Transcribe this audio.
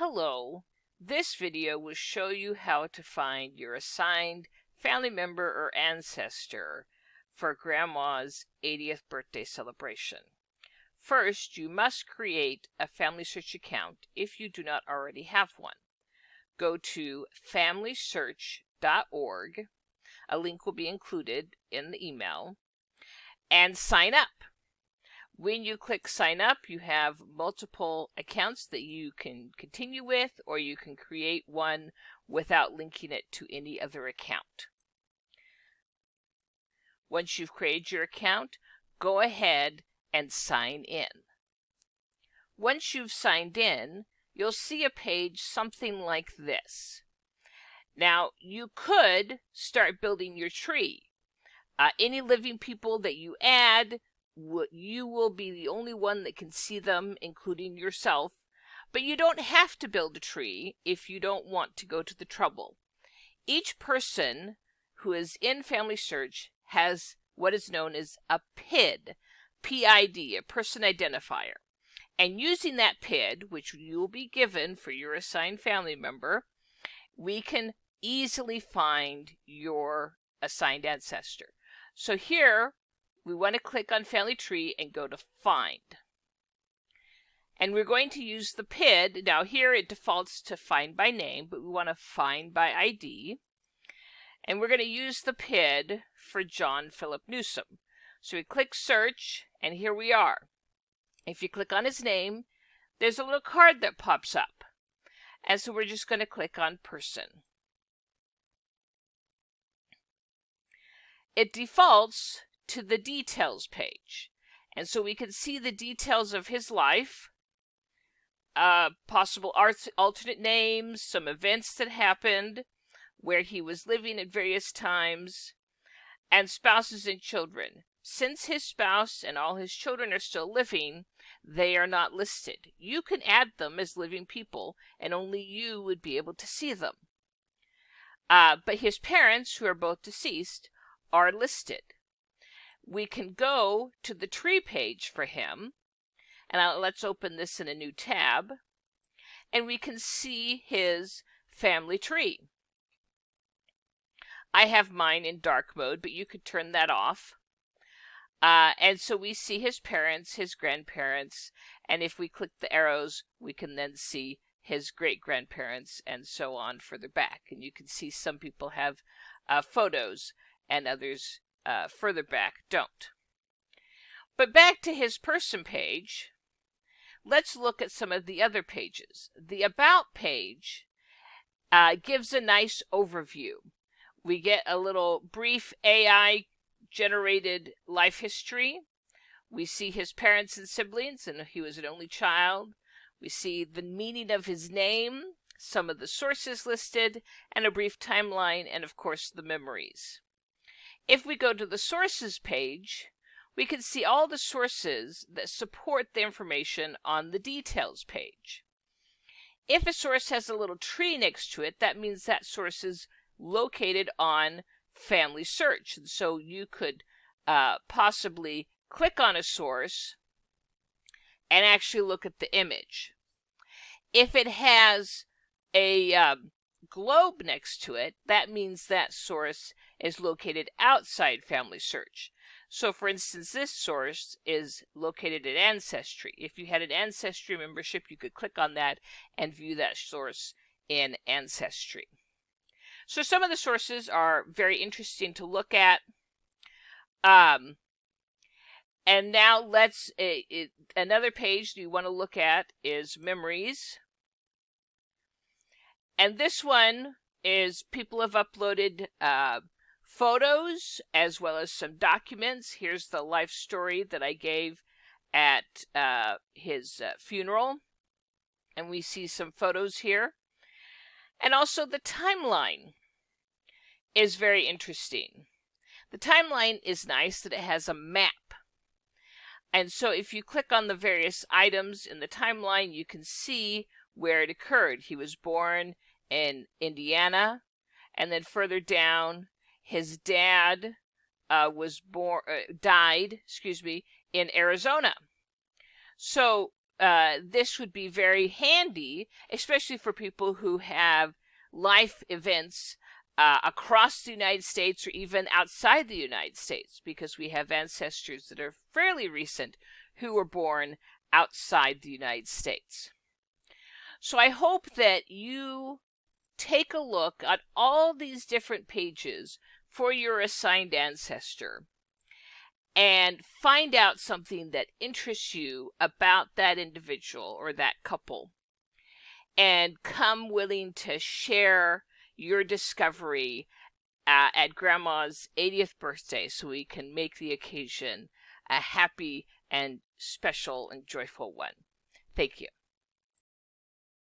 Hello, this video will show you how to find your assigned family member or ancestor for Grandma's 80th birthday celebration. First, you must create a FamilySearch account if you do not already have one. Go to FamilySearch.org, a link will be included in the email, and sign up. When you click sign up, you have multiple accounts that you can continue with, or you can create one without linking it to any other account. Once you've created your account, go ahead and sign in. Once you've signed in, you'll see a page something like this. Now, you could start building your tree. Any living people that you add, you will be the only one that can see them, including yourself, but you don't have to build a tree if you don't want to go to the trouble. Each person who is in FamilySearch has what is known as a PID, P-I-D, a person identifier. And using that PID, which you will be given for your assigned family member, we can easily find your assigned ancestor. So here, we want to click on Family Tree and go to Find. And we're going to use the PID. Now here it defaults to Find by Name, but we want to Find by ID. And we're going to use the PID for John Philip Newsom. So we click Search, and here we are. If you click on his name, there's a little card that pops up. And so we're just going to click on Person. It defaults to the details page, and so we can see the details of his life, possible alternate names, some events that happened, where he was living at various times, and spouses and children. Since his spouse and all his children are still living, they are not listed. You can add them as living people, and only you would be able to see them. But his parents, who are both deceased, are listed. We can go to the tree page for him, and let's open this in a new tab, and we can see his family tree. I have mine in dark mode, but you could turn that off. And so we see his parents, his grandparents, and if we click the arrows, we can then see his great-grandparents and so on further back. And you can see some people have photos and others further back don't. But back to his person page, let's look at some of the other pages. The About page gives a nice overview. We get a little brief AI-generated life history. We see his parents and siblings, and he was an only child. We see the meaning of his name, some of the sources listed, and a brief timeline, and of course the memories. If we go to the Sources page, we can see all the sources that support the information on the Details page. If a source has a little tree next to it, that means that source is located on FamilySearch. And so you could possibly click on a source and actually look at the image. If it has a globe next to it, that means that source is located outside FamilySearch. So for instance, this source is located at Ancestry. If you had an Ancestry membership, you could click on that and view that source in Ancestry. So some of the sources are very interesting to look at. And now another page you want to look at is Memories. And this one is people have uploaded photos as well as some documents. Here's the life story that I gave at his funeral. And we see some photos here. And also the timeline is very interesting. The timeline is nice that it has a map. And so if you click on the various items in the timeline, you can see where it occurred. He was born in Indiana, and then further down, his dad died in Arizona. So this would be very handy, especially for people who have life events across the United States or even outside the United States, because we have ancestors that are fairly recent who were born outside the United States. So I hope that you take a look at all these different pages for your assigned ancestor and find out something that interests you about that individual or that couple, and come willing to share your discovery at Grandma's 80th birthday so we can make the occasion a happy and special and joyful one. Thank you.